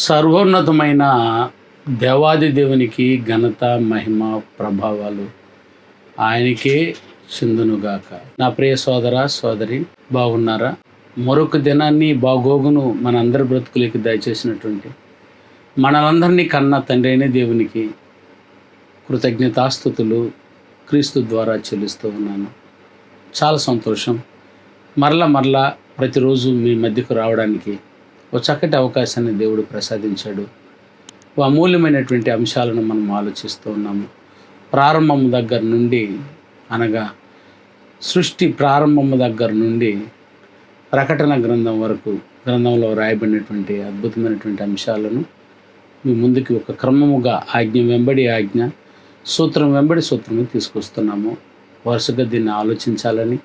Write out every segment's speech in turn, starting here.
సర్వోన్నతమైన దేవాది దేవునికి ఘనత మహిమ ప్రభావాలు ఆయనకే చిందునుగాక. నా ప్రియ సోదర సోదరి, బాగున్నారా? మరొక దినాన్ని బాగోగును మనందరి బ్రతుకులకి దయచేసినటువంటి మనలందరినీ కన్న తండ్రి అయిన దేవునికి కృతజ్ఞతాస్తుతులు క్రీస్తు ద్వారా చెల్లిస్తూ ఉన్నాను. చాలా సంతోషం. మరలా ప్రతిరోజు మీ మధ్యకు రావడానికి ఒక చక్కటి అవకాశాన్ని దేవుడు ప్రసాదించాడు. ఓ అమూల్యమైనటువంటి అంశాలను మనం ఆలోచిస్తూ ఉన్నాము. ప్రారంభం దగ్గర నుండి, అనగా సృష్టి ప్రారంభం దగ్గర నుండి ప్రకటన గ్రంథం వరకు గ్రంథంలో రాయబడినటువంటి అద్భుతమైనటువంటి అంశాలను మీ ముందుకి ఒక క్రమముగా ఆజ్ఞ వెంబడి ఆజ్ఞ, సూత్రం వెంబడి సూత్రము తీసుకొస్తున్నాము. వరుసగా దీన్ని ఆలోచించాలని,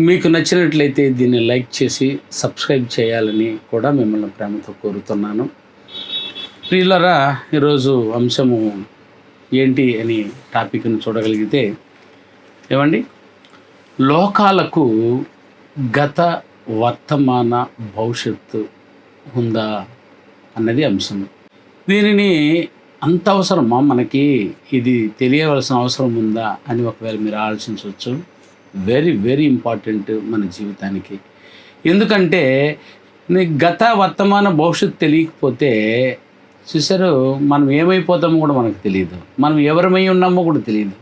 మీకు నచ్చినట్లయితే దీన్ని లైక్ చేసి సబ్స్క్రైబ్ చేయాలని కూడా మిమ్మల్ని ప్రేమతో కోరుతున్నాను. ప్రియులరా, ఈరోజు అంశము ఏంటి అని టాపిక్ను చూడగలిగితే, ఏమండి, లోకాలకు గత వర్తమాన భవిష్యత్తు ఉందా అన్నది అంశం. దీనిని అంత అవసరమా మనకి, ఇది తెలియవలసిన అవసరం ఉందా అని ఒకవేళ మీరు ఆలోచించవచ్చు. వెరీ వెరీ ఇంపార్టెంట్ మన జీవితానికి. ఎందుకంటే గత వర్తమాన భవిష్యత్తు తెలియకపోతే చూసారు, మనం ఏమైపోతామో కూడా మనకు తెలియదు, మనం ఎవరమై ఉన్నామో కూడా తెలియదు,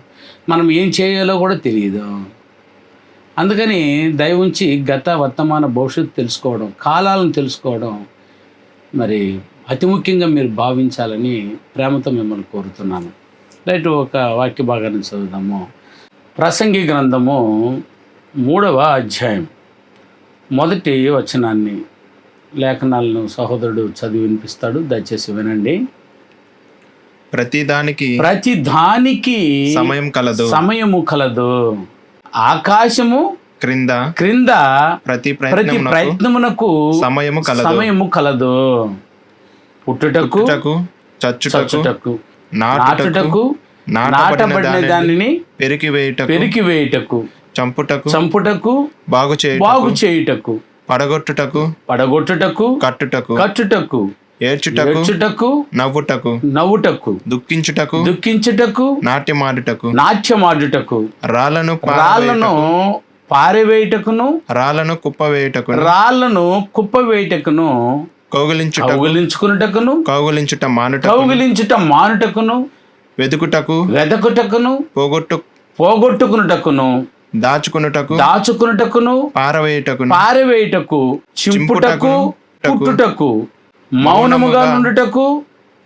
మనం ఏం చేయాలో కూడా తెలియదు. అందుకని దయ ఉంచి గత వర్తమాన భవిష్యత్తు తెలుసుకోవడం, కాలాలను తెలుసుకోవడం మరి అతి ముఖ్యంగా మీరు భావించాలని ప్రేమతో మిమ్మల్ని కోరుతున్నాను. రైట్, ఒక వాక్య భాగాన్ని చదువుదాము. ప్రసంగి గ్రంథము 3వ అధ్యాయం 1వ వచనాన్ని, లేఖనాలను సహోదరుడు చదివి వినిపిస్తాడు. దయచేసి వినండి. ప్రతిదానికి సమయము కలదు. ఆకాశము క్రింద ప్రతి ప్రయత్నమునకు సమయము కలదు. పుట్టుటకు చచ్చుటకు నాటుటకు నాటబడిన దానిని పెరికివేయుటకు చంపుటకు బాగు చేయుటకు పడగొట్టుటకు కట్టుటకు ఏడ్చుటకు నవ్వుటకు దుఃఖించుటకు నాట్యమాడుటకు రాళ్లను పారవేయుటకును రాళ్లను కుప్పవేయుటకును కౌగిలించుట మానుటకును వెదకుటకును పోగొట్టుకునుటకును దాచుకునుటకును పారవేయుటకు చింపుటకు పుట్టుటకు మౌనముగా నుండుటకు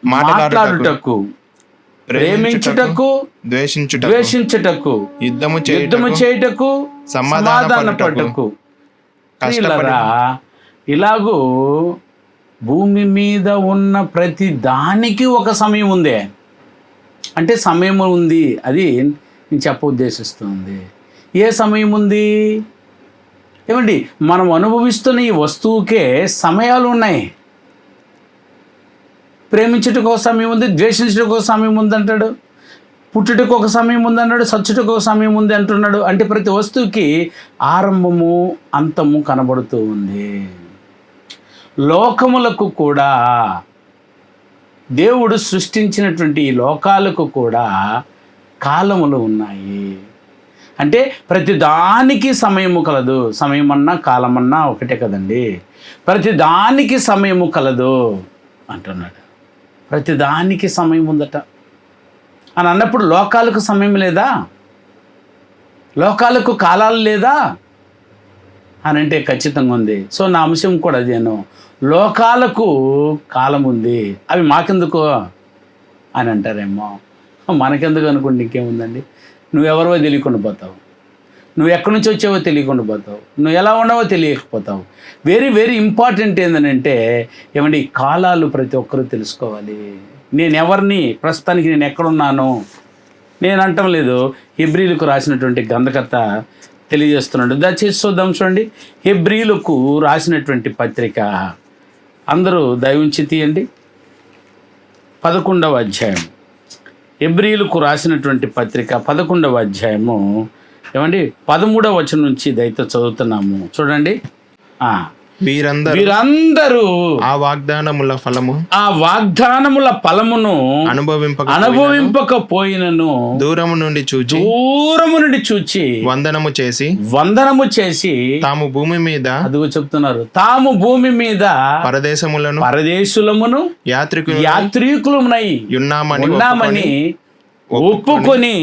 మాట్లాడుటకు ప్రేమించుటకు ద్వేషించుటకు యుద్ధము చేయుటకు సమాధానపడుటకు. ఇలాగూ భూమి మీద ఉన్న ప్రతి దానికి ఒక సమయం ఉందే. అంటే సమయం ఉంది, అది నేను చెప్ప ఉద్దేశిస్తుంది. ఏ సమయం ఉంది? ఏమండి, మనం అనుభవిస్తున్న ఈ వస్తువుకే సమయాలు ఉన్నాయి. ప్రేమించుటకు ఒక సమయం ఉంది, ద్వేషించుటకు ఒక సమయం ఉంది అంటాడు, పుట్టుటకు ఒక సమయం ఉంది అన్నాడు, చచ్చుటకు ఒక సమయం ఉంది అంటున్నాడు. అంటే ప్రతి వస్తువుకి ఆరంభము అంతము కనబడుతూ ఉంది. లోకములకు కూడా, దేవుడు సృష్టించినటువంటి ఈ లోకాలకు కూడా కాలములు ఉన్నాయి. అంటే ప్రతిదానికి సమయము కలదు. సమయం అన్నా కాలమన్నా ఒకటే కదండి. ప్రతిదానికి సమయము కలదు అంటున్నాడు. ప్రతిదానికి సమయం ఉందట అని అన్నప్పుడు లోకాలకు సమయం లేదా? లోకాలకు కాలాలు లేదా అని అంటే ఖచ్చితంగా ఉంది. సో నా అంశం కూడా అదేను. లోకాలకు కాలం ఉంది, అవి మాకెందుకు అని అంటారేమో. మనకెందుకు అనుకోండి, ఇంకేముందండి. నువ్వెవరో తెలియకుండా పోతావు, నువ్వు ఎక్కడి నుంచి వచ్చావో తెలియకుండా పోతావు, నువ్వు ఎలా ఉన్నావో తెలియకపోతావు. వెరీ వెరీ ఇంపార్టెంట్ ఏంటంటే, ఏమండి, కాలాలు ప్రతి ఒక్కరూ తెలుసుకోవాలి. నేను ఎవరిని, ప్రస్తుతానికి నేను ఎక్కడున్నాను నేను అంటం లేదు. హెబ్రీలకు రాసినటువంటి గ్రంథకర్త తెలియజేస్తున్నాడు. దయచేసి చూద్దాం. చూడండి, హెబ్రీలకు రాసినటువంటి పత్రిక అందరూ దయవుంచి తీయండి. 11వ అధ్యాయం, హెబ్రీలకు రాసినటువంటి పత్రిక 11వ అధ్యాయము, ఏమండి 13వ వచనం నుంచి దయతో చదువుతున్నాము. చూడండి. వీరందరూ ఆ వాగ్దానముల ఫలమును అనుభవింపకపోయినను దూరము నుండి చూచి వందనము చేసి తాము భూమి మీద అదిగో చెప్తున్నారు, తాము భూమి మీద పరదేశులమును యాత్రికులమునై ఉన్నామని ఒప్పుకొని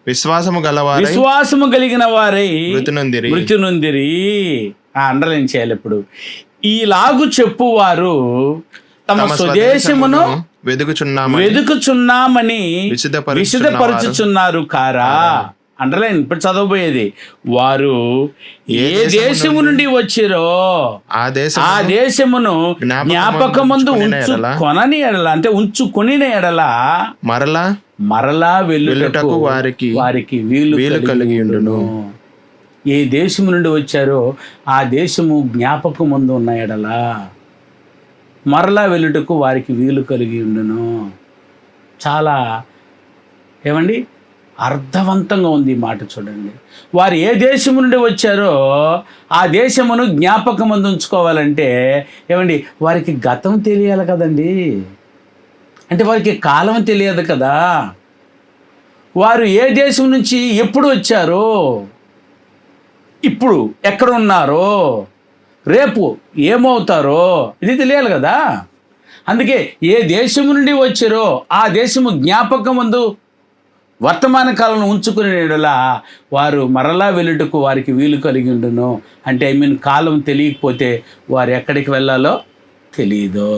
విశ్వాసము కలిగిన వారై మృతి నొందిరి. అండర్లైన్ చేయాలి. ఇప్పుడు ఈలాగు చెప్పువారు తమ స్వదేశమును వెదుకుచున్నామని విశదపరచుచున్నారు కారా. అండర్లైన్. ఇప్పుడు చదవబోయేది, వారు ఏ దేశము నుండి వచ్చిరో ఆ దేశమును జ్ఞాపకమందు ఉంచుకొనని ఎడల, అంటే ఉంచుకొని ఎడల మరలా వెళ్ళుటకు వారికి వీలు కలిగి ఉండును. ఏ దేశము నుండి వచ్చారో ఆ దేశము జ్ఞాపకం ముందు ఉన్న ఎడల మరలా వెళ్ళుటకు వారికి వీలు కలిగి ఉండును. చాలా ఏమండి అర్థవంతంగా ఉంది ఈ మాట. చూడండి, వారు ఏ దేశము నుండి వచ్చారో ఆ దేశమును జ్ఞాపకం ముందు ఉంచుకోవాలంటే ఏమండి వారికి గతం తెలియాలి కదండి, అంటే వారికి కాలం తెలియదు కదా. వారు ఏ దేశం నుంచి ఎప్పుడు వచ్చారో, ఇప్పుడు ఎక్కడ ఉన్నారో, రేపు ఏమవుతారో ఇది తెలియాలి కదా. అందుకే ఏ దేశం నుండి వచ్చారో ఆ దేశము జ్ఞాపకం ముందు వర్తమాన కాలంలో ఉంచుకునే యెడల వారు మరలా వెళ్ళుటకు వారికి వీలు కలిగి ఉండును. అంటే కాలం తెలియకపోతే వారు ఎక్కడికి వెళ్ళాలో తెలియదు.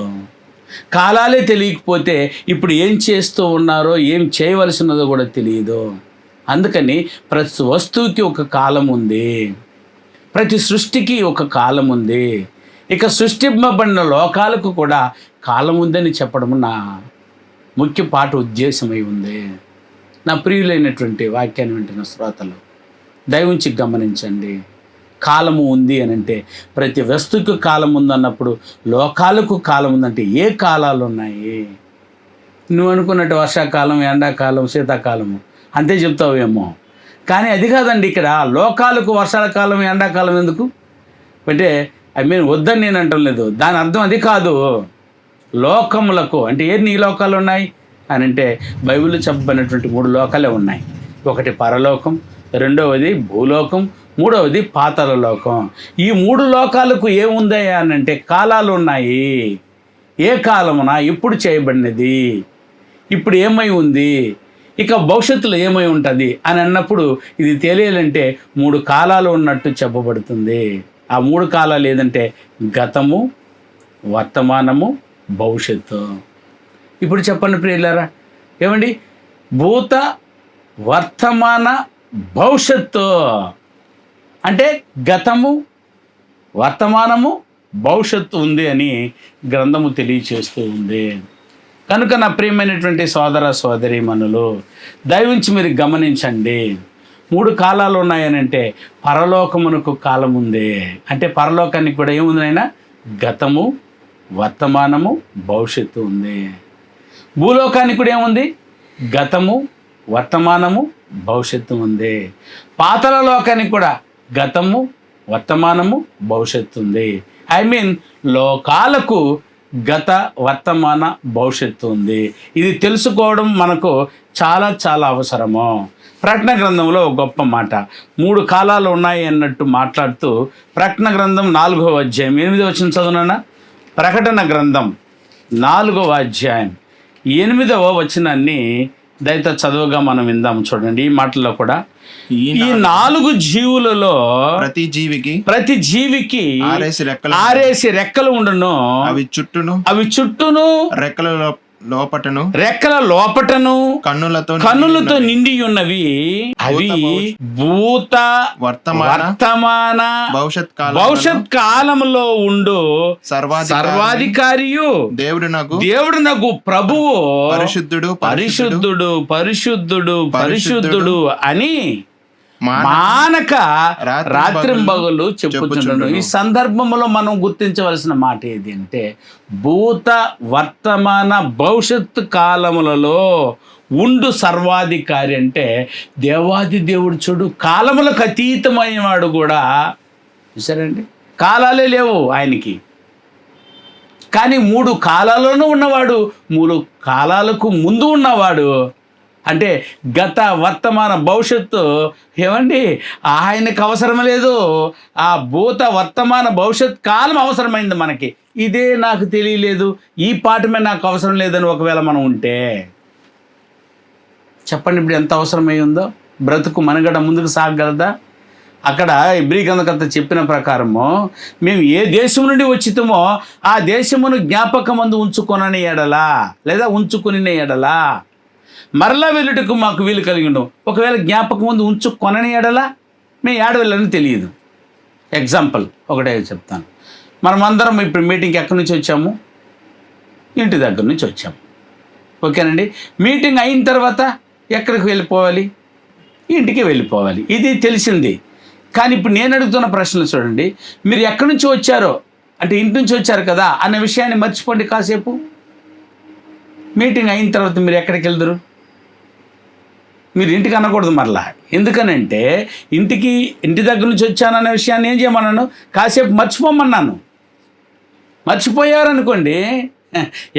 కాలాలే తెలియకపోతే ఇప్పుడు ఏం చేస్తూ ఉన్నారో, ఏం చేయవలసి ఉన్నదో కూడా తెలియదు. అందుకని ప్రతి వస్తువుకి ఒక కాలం ఉంది, ప్రతి సృష్టికి ఒక కాలం ఉంది. ఇక సృష్టింపబడిన లోకాలకు కూడా కాలం ఉందని చెప్పడం నా ముఖ్య పాట ఉద్దేశమై ఉంది. నా ప్రియులైనటువంటి వాక్యాన్ని వింటున్న శ్రోతలు దయవుంచి గమనించండి. కాలము ఉంది అని అంటే ప్రతి వస్తువుకు కాలం ఉందన్నప్పుడు లోకాలకు కాలం ఉందంటే ఏ కాలాలు ఉన్నాయి? నువ్వు అనుకున్నట్టు వర్షాకాలం, ఎండాకాలం, శీతాకాలము అంతే చెప్తావేమో, కానీ అది కాదండి. ఇక్కడ లోకాలకు వర్షాల కాలం, ఎండాకాలం ఎందుకు అంటే వద్దని నేను అంటం లేదు, దాని అర్థం అది కాదు. లోకములకు అంటే ఎన్ని లోకాలు ఉన్నాయి అని అంటే బైబిల్లో చెప్పబడినటువంటి 3 లోకాలే ఉన్నాయి. ఒకటి పరలోకం, రెండవది భూలోకం, మూడవది పాతాళ లోకం. ఈ 3 లోకాలకు ఏముంది అని అంటే కాలాలు ఉన్నాయి. ఏ కాలమున ఎప్పుడు చేయబడినది, ఇప్పుడు ఏమై ఉంది, ఇక భవిష్యత్తులో ఏమై ఉంటుంది అని అన్నప్పుడు ఇది తెలియాలంటే 3 కాలాలు ఉన్నట్టు చెప్పబడుతుంది. ఆ 3 కాలాలు ఏదంటే గతము, వర్తమానము, భవిష్యత్తు. ఇప్పుడు చెప్పండి ప్రియులారా, ఏమండి భూత వర్తమాన భవిష్యత్తు అంటే గతము, వర్తమానము, భవిష్యత్తు ఉంది అని గ్రంథము తెలియచేస్తూ ఉంది. కనుక నా ప్రియమైనటువంటి సోదర సోదరీమణులు దయవుంచి మీరు గమనించండి. 3 కాలాలు ఉన్నాయని అంటే పరలోకమునకు కాలం ఉంది. అంటే పరలోకానికి కూడా ఏముంది నాయనా? గతము, వర్తమానము, భవిష్యత్తు ఉంది. భూలోకానికి కూడా ఏముంది? గతము, వర్తమానము, భవిష్యత్తు ఉంది. పాతాళ లోకానికి కూడా గతము, వర్తమానము, భవిష్యత్తు ఉంది. లోకాలకు గత, వర్తమాన, భవిష్యత్తు ఉంది. ఇది తెలుసుకోవడం మనకు చాలా చాలా అవసరము. ప్రకటన గ్రంథంలో ఒక గొప్ప మాట, 3 కాలాలు ఉన్నాయి అన్నట్టు మాట్లాడుతూ ప్రకటన గ్రంథం 4వ అధ్యాయం 8వ వచనం చదువునా. ప్రకటన గ్రంథం 4వ అధ్యాయం 8వ వచనాన్ని దయతో చదువుగా మనం విందాం. చూడండి, ఈ మాటల్లో కూడా ఈ 4 జీవులలో ప్రతి జీవికి 6 రెక్కలు ఉండును. అవి చుట్టూను రెక్కల లోపటను కన్నులతో నిండి ఉన్నవి. అవి భూత వర్తమాన భవిష్యత్ కాలంలో ఉండు సర్వాధికారియు దేవుడునగు ప్రభువు పరిశుద్ధుడు పరిశుద్ధుడు పరిశుద్ధుడు పరిశుద్ధుడు అని మానక రాత్రింబగలు చెప్పుచుండును. ఈ సందర్భంలో మనం గుర్తించవలసిన మాట ఏది అంటే భూత వర్తమాన భవిష్యత్తు కాలములలో ఉండు సర్వాధికారి అంటే దేవాది దేవుడు. చూడు, కాలములకు అతీతమైన వాడు కూడా. చూసారండి, కాలాలే లేవు ఆయనకి. కానీ 3 కాలాల్లోనూ ఉన్నవాడు, 3 కాలాలకు ముందు ఉన్నవాడు. అంటే గత, వర్తమాన, భవిష్యత్తు ఏమండి ఆయనకు అవసరం లేదు. ఆ భూత, వర్తమాన, భవిష్యత్ కాలం అవసరమైంది మనకి. ఇదే నాకు తెలియలేదు, ఈ పాఠమే నాకు అవసరం లేదని ఒకవేళ మనం ఉంటే చెప్పండి, ఇప్పుడు ఎంత అవసరమై ఉందో. బ్రతుకు మనగడ ముందుకు సాగగలదా? అక్కడ ఇబ్రీ గ్రంథకర్త చెప్పిన ప్రకారము మేము ఏ దేశం నుండి వచ్చితమో ఆ దేశమును జ్ఞాపకమందు ఉంచుకొనని ఎడలా, లేదా ఉంచుకుని ఎడలా మరలా వెళ్ళుటకు మాకు వీలు కలిగి ఉండవు. ఒకవేళ జ్ఞాపకం ముందు ఉంచుకొనని ఎడలా మేము ఏడ వెళ్ళని తెలియదు. ఎగ్జాంపుల్ ఒకటే చెప్తాను. మనమందరం ఇప్పుడు మీటింగ్కి ఎక్కడి నుంచి వచ్చాము? ఇంటి దగ్గర నుంచి వచ్చాము. ఓకేనండి. మీటింగ్ అయిన తర్వాత ఎక్కడికి వెళ్ళిపోవాలి? ఇంటికి వెళ్ళిపోవాలి. ఇది తెలిసింది. కానీ ఇప్పుడు నేను అడుగుతున్న ప్రశ్నలు చూడండి. మీరు ఎక్కడి నుంచి వచ్చారో, అంటే ఇంటి నుంచి వచ్చారు కదా అన్న విషయాన్ని మర్చిపోండి కాసేపు. మీటింగ్ అయిన తర్వాత మీరు ఎక్కడికి వెళ్దరు? మీరు ఇంటికి అనకూడదు మరలా. ఎందుకనంటే ఇంటి దగ్గర నుంచి వచ్చానన్న విషయాన్ని ఏం చేయమన్నాను? కాసేపు మర్చిపోమన్నాను. మర్చిపోయారనుకోండి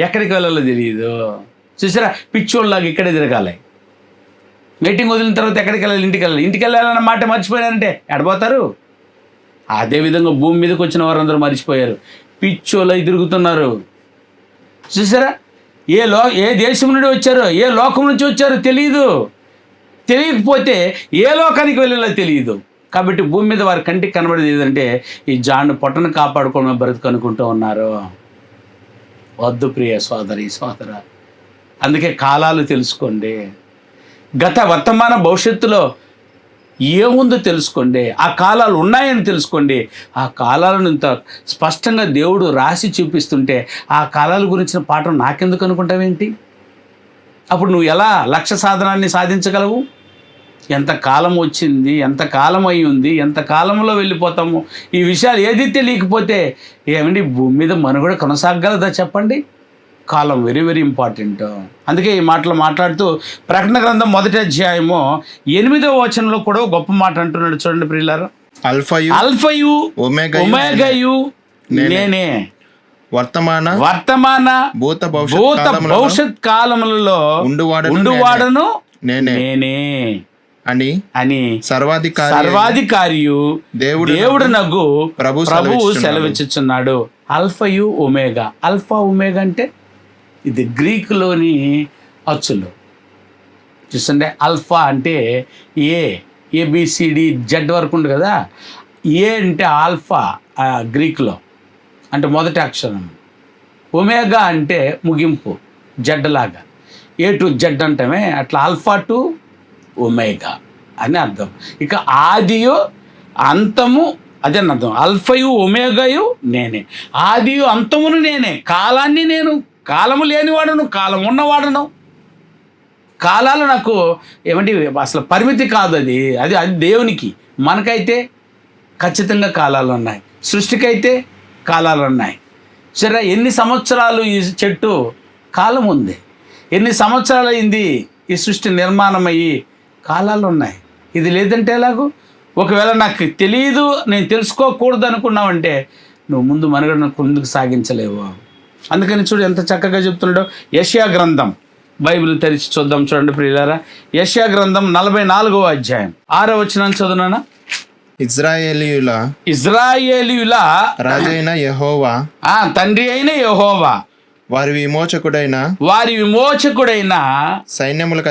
ఎక్కడికి వెళ్ళాలో తెలియదు. చూసారా, పిచ్చోళ్ళలాగా ఇక్కడే తిరగాలి. మీటింగ్ వదిలిన తర్వాత ఎక్కడికి వెళ్ళాలి? ఇంటికి వెళ్ళాలన్న మాట మర్చిపోయారంటే ఎడపోతారు. అదేవిధంగా భూమి మీదకి వచ్చిన వారందరూ మర్చిపోయారు, పిచ్చోళ్ళై తిరుగుతున్నారు. చూసారా, ఏ దేశం నుండి వచ్చారో, ఏ లోకం నుంచి వచ్చారో తెలియకపోతే ఏ లోకానికి వెళ్ళాలో తెలియదు. కాబట్టి భూమి మీద వారి కంటికి కనబడేది ఏదంటే ఈ జాను పొట్టను కాపాడుకోవడం బ్రతుకు అనుకుంటూ ఉన్నారు. వద్దు ప్రియ సోదరి సోదర. అందుకే కాలాలు తెలుసుకోండి. గత, వర్తమాన, భవిష్యత్తులో ఏముందో తెలుసుకోండి. ఆ కాలాలు ఉన్నాయని తెలుసుకోండి. ఆ కాలాలను ఇంత స్పష్టంగా దేవుడు రాసి చూపిస్తుంటే ఆ కాలాల గురించిన పాఠం నాకెందుకు అనుకుంటావేంటి? అప్పుడు నువ్వు ఎలా లక్ష్య సాధనాన్ని సాధించగలవు? ఎంత కాలం వచ్చింది, ఎంత కాలం అయి ఉంది, ఎంత కాలంలో వెళ్ళిపోతాము, ఈ విషయాలు ఏది తెలియకపోతే ఏమండి భూమి మీద మనుగడ కొనసాగలదా చెప్పండి? కాలం వెరీ వెరీ ఇంపార్టెంట్. అందుకే ఈ మాటలు మాట్లాడుతూ ప్రకటన గ్రంథం 1వ అధ్యాయము 8వ వచనంలో కూడా గొప్ప మాట అంటున్నాడు. చూడండి ప్రియులారా, అల్ఫయు ఒమేగాయు నేనే, వర్తమాన భూత భవిష్యత్ కాలములలో ఉండువాడను నేనే అని సర్వాధికారియు దేవుడు నగు ప్రభువు సెలవిచ్చుచున్నాడు. అల్ఫయు ఒమేగా. అల్ఫా ఒమేగా అంటే ఇది గ్రీకులోని అచ్చులు. చూస్తుంటే అల్ఫా అంటే ఏబిసిడి జెడ్ వరకు ఉంది కదా. ఏ అంటే ఆల్ఫా గ్రీకులో అంటే మొదటి అక్షరం. ఒమేగా అంటే ముగింపు, జెడ్ లాగా. ఏ టు జెడ్ అంటమే అట్లా ఆల్ఫా టు ఒమేగా అని అర్థం. ఇక ఆదియు అంతము అదే అర్థం. అల్ఫయు ఒమేగాయు నేనే, ఆదియు అంతమును నేనే, కాలాన్ని నేను, కాలము లేనివాడను, కాలం ఉన్నవాడను. కాలాలు నాకు ఏమంటే అసలు పరిమితి కాదు. అది దేవునికి. మనకైతే ఖచ్చితంగా కాలాలు ఉన్నాయి, సృష్టికైతే కాలాలు ఉన్నాయి. సరే, ఎన్ని సంవత్సరాలు ఈ చెట్టు కాలం ఉంది, ఎన్ని సంవత్సరాలు అయింది ఈ సృష్టి నిర్మాణమయ్యి, కాలాలు ఉన్నాయి. ఇది లేదంటే ఎలాగూ? ఒకవేళ నాకు తెలియదు, నేను తెలుసుకోకూడదు అనుకున్నావంటే నువ్వు ముందు మనుగడను ముందుకు సాగించలేవు. అందుకని చూడు ఎంత చక్కగా చెప్తున్నాడో. యెషయా గ్రంథం, బైబిల్ తెరిచి చూద్దాం. చూడండి ప్రియులారా, యెషయా గ్రంథం 44వ అధ్యాయం 6వ వచనం చదువునా. ఇజ్రాయేలీయుల రాజైన యెహోవా, తండ్రి అయిన యెహోవా, వారి విమోచకుడైన సైన్యములకు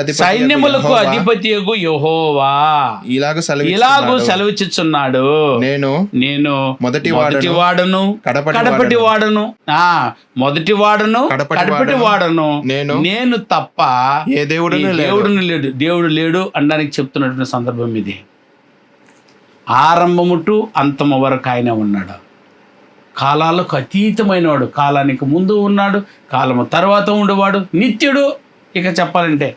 అధిపతియగు యెహోవా ఇలాగు సెలవిచ్చుచున్నాడు. నేను మొదటివాడను కడపటి వాడను, నేను తప్ప ఏ దేవుడు లేడు అనడానికి చెప్తున్నటువంటి సందర్భం ఇది. ఆరంభము టు అంతము వరకు ఆయన ఉన్నాడు. కాలాలకు అతీతమైనవాడు, కాలానికి ముందు ఉన్నాడు, కాలము తర్వాత ఉండేవాడు, నిత్యుడు. ఇక చెప్పాలంటే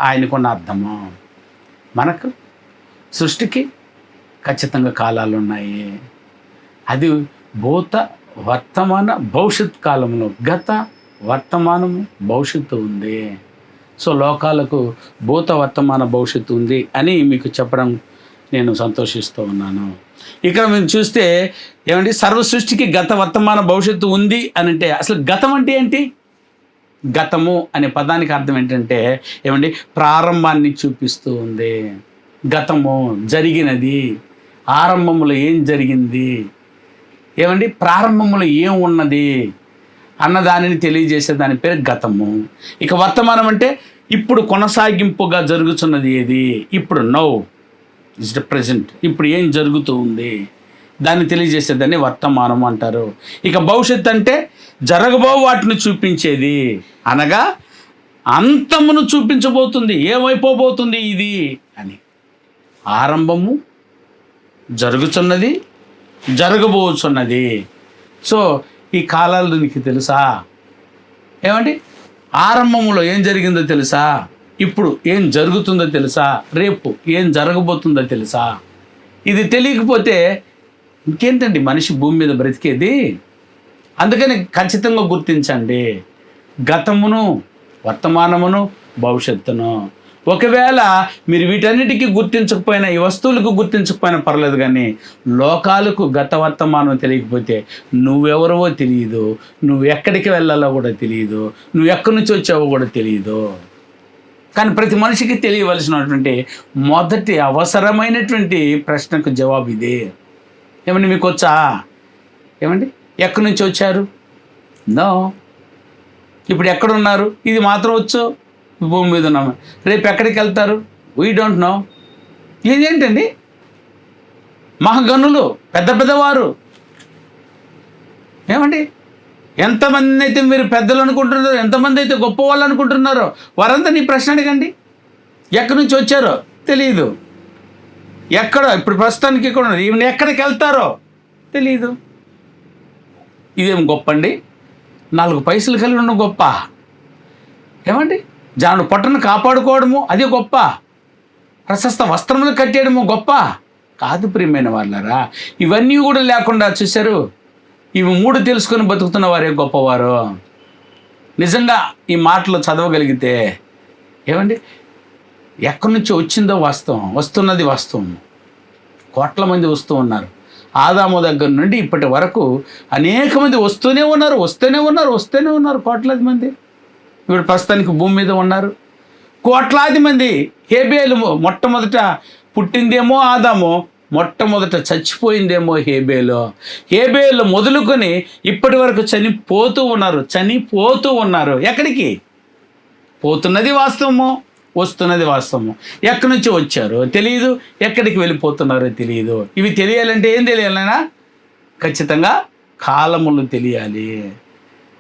ఆయనకున్న అర్థము. మనకు సృష్టికి ఖచ్చితంగా కాలాలు ఉన్నాయి. అది భూత, వర్తమాన, భవిష్యత్ కాలంలో గత, వర్తమానము, భవిష్యత్తు ఉంది. సో లోకాలకు భూత, వర్తమాన, భవిష్యత్తు ఉంది అని మీకు చెప్పడం నేను సంతోషిస్తూ ఉన్నాను. ఇక్కడ మేము చూస్తే ఏమండి, సర్వ సృష్టికి గత వర్తమాన భవిష్యత్తు ఉంది అని అంటే అసలు గతం అంటే ఏంటి? గతము అనే పదానికి అర్థం ఏంటంటే ఏమండి, ప్రారంభాన్ని చూపిస్తూ ఉంది. గతము జరిగినది, ఆరంభంలో ఏం జరిగింది, ఏమండి ప్రారంభంలో ఏం ఉన్నది అన్న దానిని తెలియజేసే దాని పేరు గతము. ఇక వర్తమానం అంటే ఇప్పుడు కొనసాగింపుగా జరుగుతున్నది ఏది, ఇప్పుడు నౌ ఇస్ ద ప్రజెంట్, ఇప్పుడు ఏం జరుగుతూ ఉంది దాన్ని తెలియజేసేదాన్ని వర్తమానం అంటారు. ఇక భవిష్యత్తు అంటే జరగబో వాటిని చూపించేది, అనగా అంతమును చూపించబోతుంది, ఏమైపోబోతుంది ఇది అని. ఆరంభము, జరుగుతున్నది, జరగబోతున్నది. సో ఈ కాలాలు నీకు తెలుసా? ఏమండి, ఆరంభంలో ఏం జరిగిందో తెలుసా, ఇప్పుడు ఏం జరుగుతుందో తెలుసా, రేపు ఏం జరగబోతుందో తెలుసా? ఇది తెలియకపోతే ఇంకేంటండి మనిషి భూమి మీద బ్రతికేది? అందుకని ఖచ్చితంగా గుర్తించండి గతమును, వర్తమానమును, భవిష్యత్తును. ఒకవేళ మీరు వీటన్నిటికీ గుర్తించకపోయినా, ఈ వస్తువులకు గుర్తించకపోయినా పర్లేదు, కానీ లోకాలకు గత వర్తమానం తెలియకపోతే నువ్వెవరవో తెలియదు, నువ్వు ఎక్కడికి వెళ్ళాలో కూడా తెలియదు, నువ్వు ఎక్కడి నుంచి వచ్చావో కూడా తెలియదు. కానీ ప్రతి మనిషికి తెలియవలసినటువంటి మొదటి అవసరమైనటువంటి ప్రశ్నకు జవాబు ఇదే. ఏమండి, మీకు వచ్చా? ఏమండి, ఎక్కడి నుంచి వచ్చారు? నో. ఇప్పుడు ఎక్కడున్నారు? ఇది మాత్రం వచ్చు, భూమి మీద ఉన్నాము. రేపు ఎక్కడికి వెళ్తారు? We don't know. ఇదేంటండి, మహాగనులు, పెద్ద పెద్దవారు, ఏమండి ఎంతమంది అయితే మీరు పెద్దలు అనుకుంటున్నారో, ఎంతమంది అయితే గొప్ప వాళ్ళు అనుకుంటున్నారో వారంతా నీ ప్రశ్న అడగండి. ఎక్కడి నుంచి వచ్చారో తెలియదు, ఎక్కడ ఇప్పుడు ప్రస్తుతానికి ఇక్కడ ఉన్నారు, ఈవెన్ ఎక్కడికి వెళ్తారో తెలియదు. ఇదేం గొప్ప అండి? 4 పైసలు కలిగి ఉన్న గొప్ప? ఏమండి, జాను పొట్టను కాపాడుకోవడము అది గొప్ప? ప్రశస్త వస్త్రములు కట్టేయడము గొప్ప కాదు ప్రియమైన వాళ్ళారా. ఇవన్నీ కూడా లేకుండా చూశారు, ఇవి 3 తెలుసుకొని బతుకుతున్న వారే గొప్పవారు. నిజంగా ఈ మాటలు చదవగలిగితే ఏమండి, ఎక్కడి నుంచి వచ్చిందో వాస్తవం, వస్తున్నది వాస్తవం. కోట్ల మంది వస్తూ ఉన్నారు. ఆదాము దగ్గర నుండి ఇప్పటి వరకు అనేక మంది వస్తూనే ఉన్నారు కోట్లాది మంది. ఇప్పుడు ప్రస్తుతానికి భూమి మీద ఉన్నారు కోట్లాది మంది. హేబేలు మొట్టమొదట పుట్టిందేమో ఆదాము, మొట్టమొదట చచ్చిపోయిందేమో హేబేలు మొదలుకొని ఇప్పటి వరకు చనిపోతూ ఉన్నారు. ఎక్కడికి పోతున్నది వాస్తవము, వస్తున్నది వాస్తవము. ఎక్కడి నుంచి వచ్చారో తెలియదు, ఎక్కడికి వెళ్ళిపోతున్నారో తెలియదు. ఇవి తెలియాలంటే ఏం తెలియాలన్నా ఖచ్చితంగా కాలములు తెలియాలి.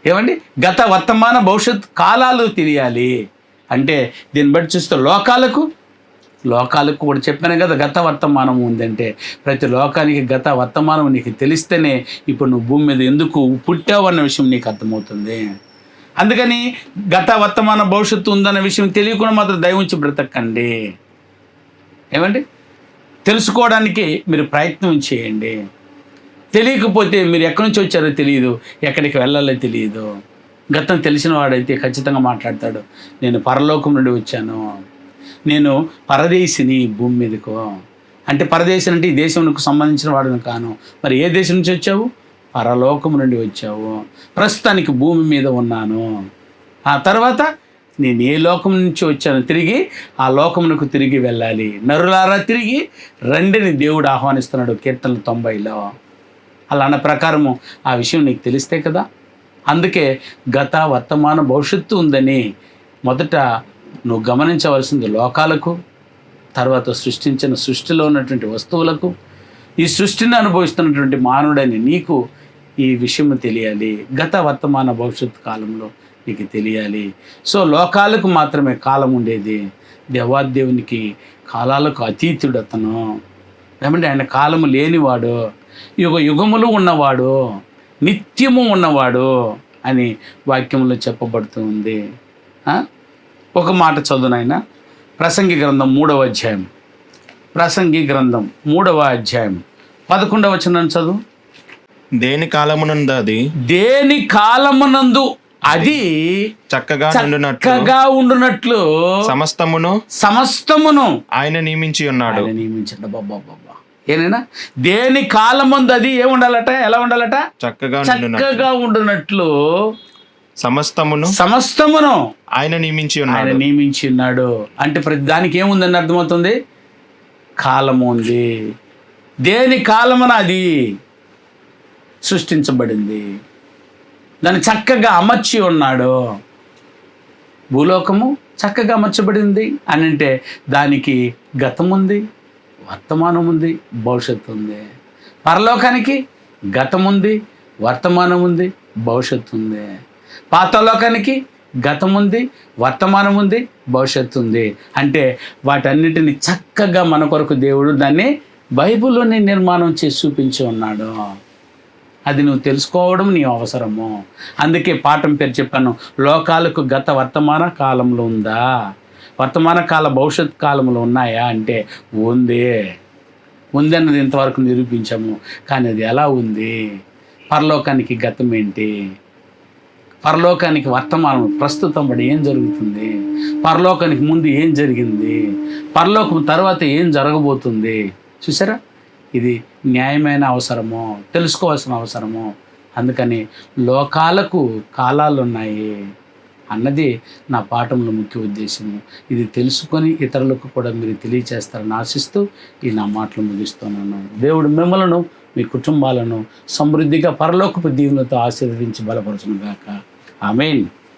ఏమండి, గత వర్తమాన భవిష్యత్ కాలాలు తెలియాలి. అంటే దీన్ని బట్టి చూస్తే లోకాలకు కూడా చెప్పాను కదా, గత వర్తమానం ఉందంటే ప్రతి లోకానికి గత వర్తమానం నీకు తెలిస్తేనే ఇప్పుడు నువ్వు భూమి మీద ఎందుకు పుట్టావు అన్న విషయం నీకు అర్థమవుతుంది. అందుకని గత వర్తమాన భవిష్యత్తు ఉందన్న విషయం తెలియకుండా మాత్రం దయ ఉంచి బ్రతకండి. ఏమండి, తెలుసుకోవడానికి మీరు ప్రయత్నం చేయండి. తెలియకపోతే మీరు ఎక్కడి నుంచి వచ్చారో తెలియదు, ఎక్కడికి వెళ్ళాలో తెలియదు. గతం తెలిసిన వాడైతే ఖచ్చితంగా మాట్లాడతాడు, నేను పరలోకం నుండి వచ్చాను, నేను పరదేశిని భూమి మీదకు. అంటే పరదేశం అంటే ఈ దేశంకు సంబంధించిన వాడిని కాను. మరి ఏ దేశం నుంచి వచ్చావు? పరలోకం నుండి వచ్చావు. ప్రస్తుతానికి భూమి మీద ఉన్నాను. ఆ తర్వాత నేను ఏ లోకం నుంచి వచ్చాను, తిరిగి ఆ లోకమునకు తిరిగి వెళ్ళాలి. నరులారా తిరిగి రండిని దేవుడు ఆహ్వానిస్తున్నాడు కీర్తనలు 90లో. అలా అన్న ప్రకారము ఆ విషయం నీకు తెలిస్తే కదా. అందుకే గత వర్తమాన భవిష్యత్తు ఉందని మొదట నువ్వు గమనించవలసింది లోకాలకు, తర్వాత సృష్టించిన సృష్టిలో ఉన్నటువంటి వస్తువులకు, ఈ సృష్టిని అనుభవిస్తున్నటువంటి మానవుడని నీకు ఈ విషయం తెలియాలి. గత వర్తమాన భవిష్యత్తు కాలంలో నీకు తెలియాలి. సో లోకాలకు మాత్రమే కాలం ఉండేది, దేవాదేవునికి కాలాలకు అతీతుడు అతను. ఏమంటే ఆయన కాలము లేనివాడు, యుగములు ఉన్నవాడు, నిత్యము ఉన్నవాడు అని వాక్యంలో చెప్పబడుతూ ఉంది. ఒక మాట చదువునైనా ప్రసంగి గ్రంథం 3వ అధ్యాయం, ప్రసంగి గ్రంథం 3వ అధ్యాయం 11వ వచనం చదువు. దేని కాలమునందు అది చక్కగా ఉండునట్లు సమస్తమును ఆయన నియమించి ఉన్నాడు. నియమించండి. బాబా ఏనైనా దేని కాలమందు అది ఏముండాలట, ఎలా ఉండాలట? చక్కగా ఉండునట్లు సమస్తమును ఆయన నియమించి ఉన్నాడు. అంటే ప్రతి దానికి ఏముందని అర్థమవుతుంది? కాలము ఉంది. దేని కాలమున అది సృష్టించబడింది, దాన్ని చక్కగా అమర్చి ఉన్నాడు. భూలోకము చక్కగా అమర్చబడింది అని అంటే దానికి గతం ఉంది, వర్తమానం ఉంది, భవిష్యత్తు ఉంది. పరలోకానికి గతం ఉంది, వర్తమానం ఉంది, భవిష్యత్తు ఉంది. పాతాళలోకానికి గతం ఉంది, వర్తమానం ఉంది, భవిష్యత్తు ఉంది. అంటే వాటన్నిటిని చక్కగా మన కొరకు దేవుడు దాన్ని బైబిల్లోనే నిర్మాణం చేసి చూపించి ఉన్నాడు. అది నువ్వు తెలుసుకోవడం నీ అవసరము. అందుకే పాఠం పేరు చెప్పాను, లోకాలకు గత వర్తమాన కాలంలో ఉందా, వర్తమాన కాల భవిష్యత్ కాలంలో ఉన్నాయా అంటే ఉంది అన్నది ఇంతవరకు నిరూపించాము. కానీ అది ఎలా ఉంది? పరలోకానికి గతం ఏంటి, పరలోకానికి వర్తమానం ప్రస్తుతం బడి ఏం జరుగుతుంది, పరలోకానికి ముందు ఏం జరిగింది, పరలోకం తర్వాత ఏం జరగబోతుంది. చూసారా, ఇది న్యాయమైన అవసరము, తెలుసుకోవాల్సిన అవసరము. అందుకని లోకాలకు కాలాలు ఉన్నాయి అన్నది నా పాఠంలో ముఖ్య ఉద్దేశము. ఇది తెలుసుకొని ఇతరులకు కూడా మీరు తెలియచేస్తారని ఆశిస్తూ ఈ నా మాటలు ముగిస్తున్నాను. దేవుడు మిమ్మలను, మీ కుటుంబాలను సమృద్ధిగా పరలోకపు దీవెనలతో ఆశీర్వదించి బలపరచును గాక. ఆమేన్.